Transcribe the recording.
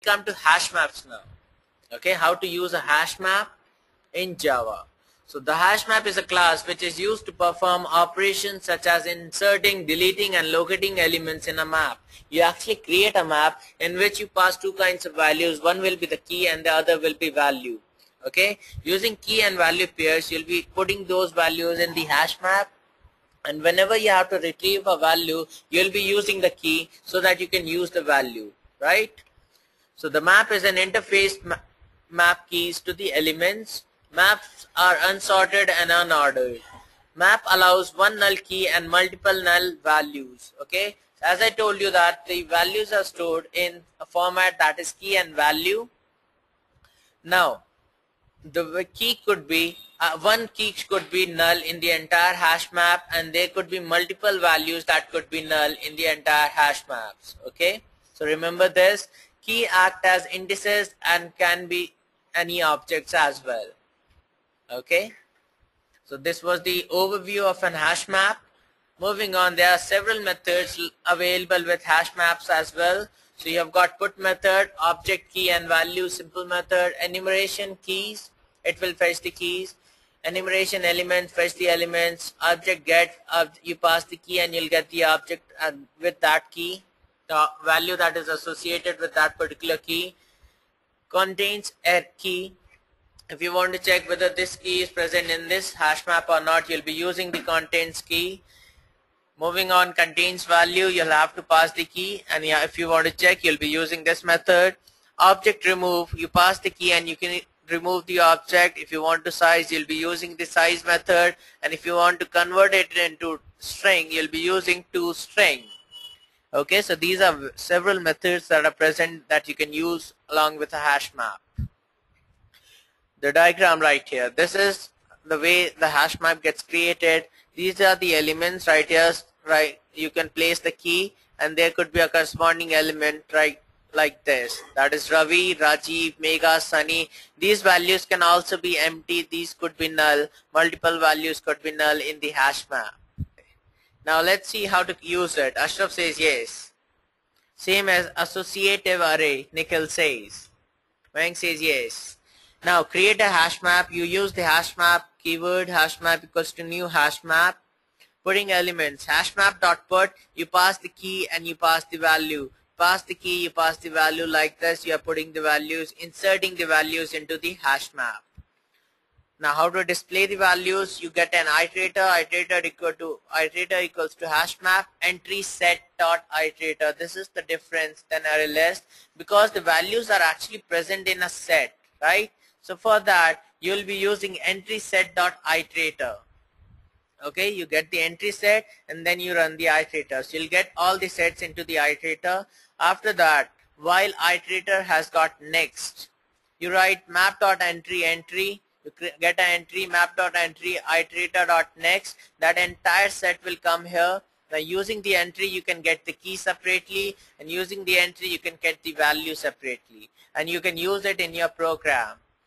come to hash maps now. Okay, how to use a hash map in Java. So the hash map is a class which is used to perform operations such as inserting, deleting and locating elements in a map. You actually create a map in which you pass two kinds of values. One will be the key and the other will be value. Okay, using key and value pairs, you'll be putting those values in the hash map, and whenever you have to retrieve a value, you'll be using the key so that you can use the value, right? So the map is an interface map keys to the elements. Maps are unsorted and unordered. Map allows one null key and multiple null values. Okay, as I told you that the values are stored in a format that is key and value. Now the key could be one key could be null in the entire hash map, and there could be multiple values that could be null in the entire hash maps. Okay, so remember this. Key act as indices and can be any objects as well. Okay, so this was the overview of an hash map. Moving on, there are several methods available with hash maps as well. So you have got put method, object key and value, simple method, enumeration keys, it will fetch the keys, enumeration element, fetch the elements, object get, you pass the key and you'll get the object with that key, the value that is associated with that particular key. Contains a key. If you want to check whether this key is present in this hash map or not, you'll be using the contains key. Moving on, contains value, you'll have to pass the key, and yeah, if you want to check, you'll be using this method. Object remove, you pass the key and you can remove the object. If you want to size, you'll be using the size method, and if you want to convert it into string, you'll be using toString. Okay, so these are several methods that are present that you can use along with a hash map. The diagram right here, this is the way the hash map gets created. These are the elements right here, right? You can place the key and there could be a corresponding element right like this. That is Ravi, Rajiv, Megha, Sunny. These values can also be empty. These could be null. Multiple values could be null in the hash map. Now let's see how to use it. Ashraf says yes. Same as associative array, Nikhil says. Wang says yes. Now create a hash map. You use the hash map keyword, hash map equals to new hash map. Putting elements, hash map dot put, you pass the key and you pass the value. Pass the key, you pass the value like this. You are putting the values, inserting the values into the hash map. Now how to display the values? You get an iterator, iterator equals to hash map entry set dot iterator. This is the difference than array list, because the values are actually present in a set, right? So for that you'll be using entry set dot iterator. Okay, you get the entry set and then you run the iterator. So you'll get all the sets into the iterator. After that, while iterator has got next, you write map.entry entry. You get an entry, map.entry, iterator.next. That entire set will come here. Now using the entry you can get the key separately, and using the entry you can get the value separately, and you can use it in your program.